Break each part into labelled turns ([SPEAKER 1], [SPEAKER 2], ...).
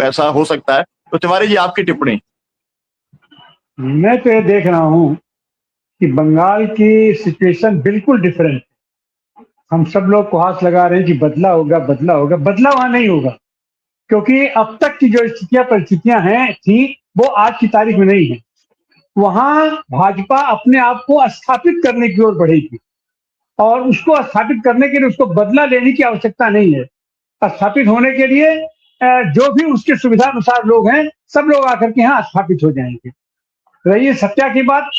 [SPEAKER 1] ऐसा हो सकता है। तो तिवारी जी, आपकी टिप्पणी।
[SPEAKER 2] मैं तो ये देख रहा हूँ कि बंगाल की सिचुएशन बिल्कुल डिफरेंट है। हम सब लोग को हाथ लगा रहे हैं कि बदला होगा, बदला होगा, बदला वहां नहीं होगा, क्योंकि अब तक की जो स्थितियां परिस्थितियां हैं थी वो आज की तारीख में नहीं है। वहां भाजपा अपने आप को स्थापित करने की ओर बढ़ेगी, और उसको स्थापित करने के लिए उसको बदला लेने की आवश्यकता नहीं है। स्थापित होने के लिए जो भी उसके सुविधा अनुसार लोग हैं, सब लोग आकर के यहाँ स्थापित हो जाएंगे। रही सत्या की बात,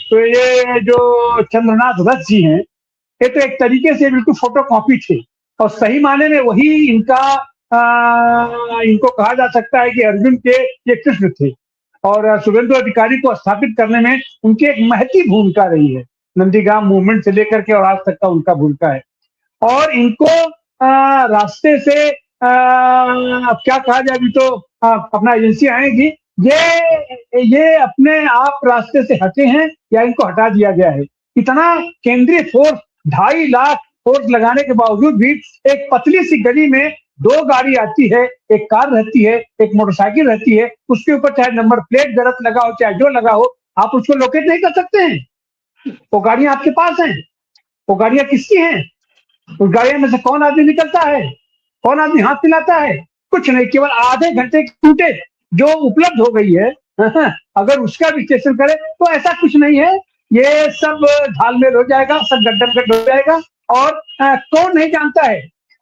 [SPEAKER 2] तो ये जो चंद्रनाथ रथ जी हैं, ये तो एक तरीके से बिल्कुल फोटो कॉपी थे, और सही माने में वही इनका इनको कहा जा सकता है कि अर्जुन के ये कृष्ण थे, और शुभेंदु अधिकारी को स्थापित करने में उनकी एक महती भूमिका रही है। नंदीग्राम मूवमेंट से लेकर के और आज तक का उनका भूमिका है। और इनको रास्ते से अब क्या कहा जाए, अभी तो अपना एजेंसी आएगी, ये अपने आप रास्ते से हटे हैं या इनको हटा दिया गया है। इतना केंद्रीय फोर्स, 2.5 लाख फोर्स लगाने के बावजूद भी एक पतली सी गली में 2 गाड़ी आती है, एक कार रहती है, एक मोटरसाइकिल रहती है, उसके ऊपर चाहे नंबर प्लेट गलत लगा हो, चाहे जो लगा हो, आप उसको लोकेट नहीं कर सकते हैं। वो गाड़ियां आपके पास हैं, वो गाड़ियां किसकी हैं? उस गाड़ियों में से कौन आदमी निकलता है, कौन आदमी हाथ मिलाता है? कुछ नहीं, केवल आधे घंटे की फुटेज जो उपलब्ध हो गई है, अगर उसका विश्लेषण करें तो ऐसा कुछ नहीं है। ये सब झालमेल हो जाएगा, सब गड्ढम हो जाएगा। और कौन नहीं जानता है,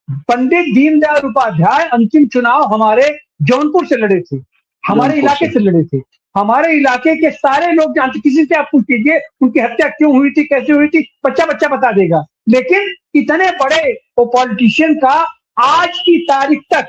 [SPEAKER 2] पंडित दीनदयाल उपाध्याय अंतिम चुनाव हमारे जौनपुर से लड़े थे, हमारे इलाके से लड़े थे। हमारे इलाके के सारे लोग जानते, किसी से आप पूछ लीजिए उनकी हत्या क्यों हुई थी, कैसे हुई थी, बच्चा बच्चा बता देगा। लेकिन इतने बड़े वो पॉलिटिशियन का आज की तारीख तक,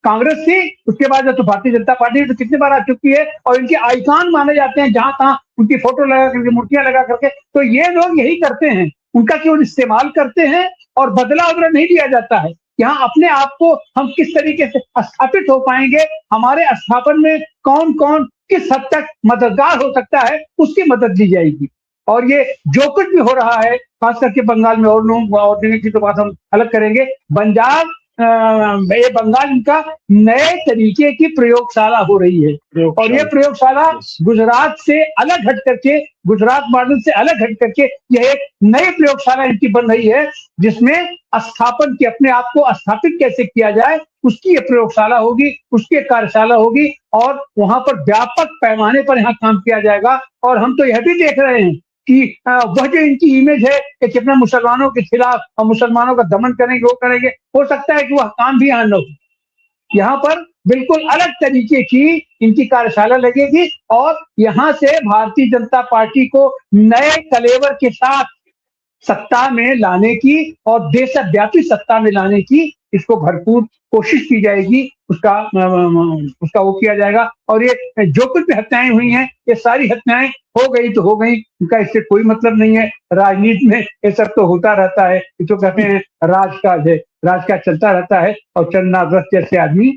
[SPEAKER 2] कांग्रेस थी, उसके बाद तो भारतीय जनता पार्टी तो कितनी बार आ चुकी है, और इनके आइकॉन माने जाते हैं, जहां तहां उनकी फोटो लगा करके, मूर्तियां लगा करके। तो ये लोग यही करते हैं, उनका केवल इस्तेमाल करते हैं, और बदला वदला नहीं दिया जाता है। यहाँ अपने आप को हम किस तरीके से स्थापित हो पाएंगे, हमारे स्थापन में कौन कौन किस हद तक मददगार हो सकता है, उसकी मदद दी जाएगी। और ये जो कुछ भी हो रहा है, खास करके बंगाल में, और लोग और जगह की तो बात हम अलग करेंगे, पंजाब ये बंगाल इनका नए तरीके की प्रयोगशाला हो रही है। और ये प्रयोगशाला गुजरात से अलग हट करके, गुजरात मॉडल से अलग हट करके यह एक नई प्रयोगशाला इनकी बन रही है, जिसमें स्थापन की, अपने आप को स्थापित कैसे किया जाए, उसकी ये प्रयोगशाला होगी, उसकी एक कार्यशाला होगी, और वहां पर व्यापक पैमाने पर यहाँ काम किया जाएगा। और हम तो यह भी देख रहे हैं कि वह जो इनकी इमेज है कि कितना मुसलमानों के खिलाफ और मुसलमानों का दमन करेंगे, वो करेंगे, हो सकता है कि वह काम भी यहाँ न हो। यहाँ पर बिल्कुल अलग तरीके की इनकी कार्यशाला लगेगी, और यहाँ से भारतीय जनता पार्टी को नए कलेवर के साथ सत्ता में लाने की और देशव्यापी सत्ता में लाने की इसको भरपूर कोशिश की जाएगी, उसका वो किया जाएगा। और ये जो कुछ भी हत्याएं हुई हैं, ये सारी हत्याएं हो गई तो हो गई, उनका इससे कोई मतलब नहीं है। राजनीति में ये सब तो होता रहता है, जो कहते हैं राजकाज है, राजकाज चलता रहता है। और चंद्रनाथ रथ जैसे आदमी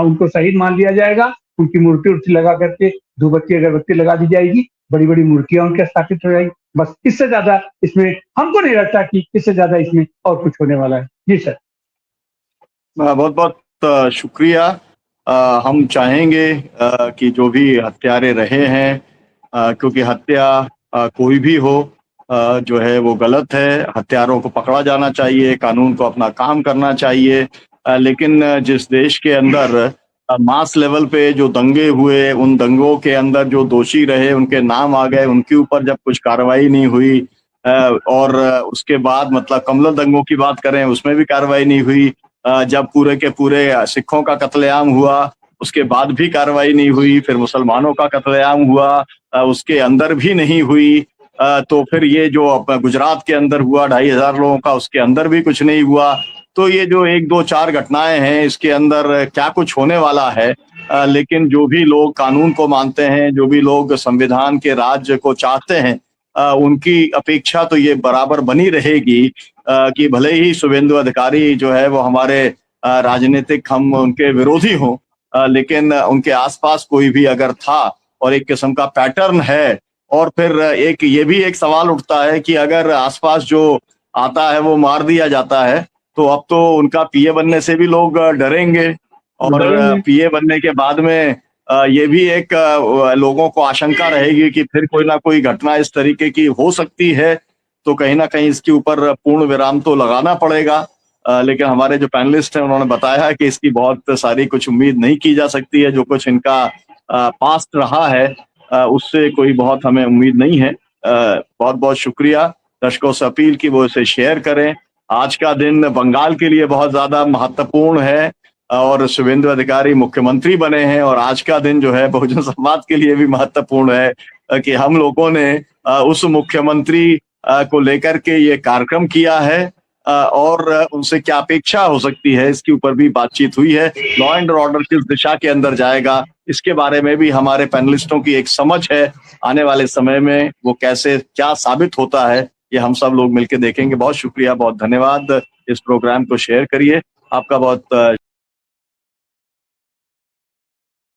[SPEAKER 2] उनको शहीद मान लिया जाएगा, उनकी मूर्ति उर्ति लगा करके धूपबत्ती अगरबत्ती लगा दी जाएगी, बड़ी बड़ी मूर्तियां उनके स्थापित हो जाएगी। बस इससे ज्यादा इसमें हमको नहीं लगता कि इससे ज्यादा इसमें और कुछ होने वाला है। जी सर,
[SPEAKER 1] बहुत बहुत शुक्रिया। हम चाहेंगे कि जो भी हत्यारे रहे हैं, क्योंकि हत्या कोई भी हो जो है वो गलत है, हत्यारों को पकड़ा जाना चाहिए, कानून को अपना काम करना चाहिए। लेकिन जिस देश के अंदर मास लेवल पे जो दंगे हुए, उन दंगों के अंदर जो दोषी रहे उनके नाम आ गए, उनके ऊपर जब कुछ कार्रवाई नहीं हुई, और उसके बाद मतलब कमला दंगों की बात करें उसमें भी कार्रवाई नहीं हुई, जब पूरे के पूरे सिखों का कत्लेआम हुआ उसके बाद भी कार्रवाई नहीं हुई, फिर मुसलमानों का कत्लेआम हुआ उसके अंदर भी नहीं हुई, तो फिर ये जो गुजरात के अंदर हुआ 2,500 लोगों का, उसके अंदर भी कुछ नहीं हुआ। तो ये जो 1 2 4 घटनाएं हैं, इसके अंदर क्या कुछ होने वाला है। लेकिन जो भी लोग कानून को मानते हैं, जो भी लोग संविधान के राज्य को चाहते हैं, उनकी अपेक्षा तो ये बराबर बनी रहेगी कि भले ही शुभेंदु अधिकारी जो है वो हमारे राजनीतिक, हम उनके विरोधी हों, लेकिन उनके आसपास कोई भी अगर था और एक किस्म का पैटर्न है, और फिर एक ये भी एक सवाल उठता है कि अगर आसपास जो आता है वो मार दिया जाता है, तो अब तो उनका पीए बनने से भी लोग डरेंगे। और पीए बनने के बाद में ये भी एक लोगों को आशंका रहेगी कि फिर कोई ना कोई घटना इस तरीके की हो सकती है, तो कहीं ना कहीं इसके ऊपर पूर्ण विराम तो लगाना पड़ेगा। लेकिन हमारे जो पैनलिस्ट हैं उन्होंने बताया है कि इसकी बहुत सारी कुछ उम्मीद नहीं की जा सकती है। जो कुछ इनका पास्ट रहा है उससे कोई बहुत हमें उम्मीद नहीं है। बहुत बहुत शुक्रिया। दर्शकों से अपील की वो इसे शेयर करें। आज का दिन बंगाल के लिए बहुत ज्यादा महत्वपूर्ण है और शुभेंदु अधिकारी मुख्यमंत्री बने हैं, और आज का दिन जो है बहुजन समाज के लिए भी महत्वपूर्ण है कि हम लोगों ने उस मुख्यमंत्री को लेकर के ये कार्यक्रम किया है और उनसे क्या अपेक्षा हो सकती है इसके ऊपर भी बातचीत हुई है। लॉ एंड ऑर्डर किस दिशा के अंदर जाएगा इसके बारे में भी हमारे पैनलिस्टों की एक समझ है। आने वाले समय में वो कैसे क्या साबित होता है ये हम सब लोग मिलकर देखेंगे। बहुत शुक्रिया, बहुत धन्यवाद। इस प्रोग्राम को शेयर करिए। आपका बहुत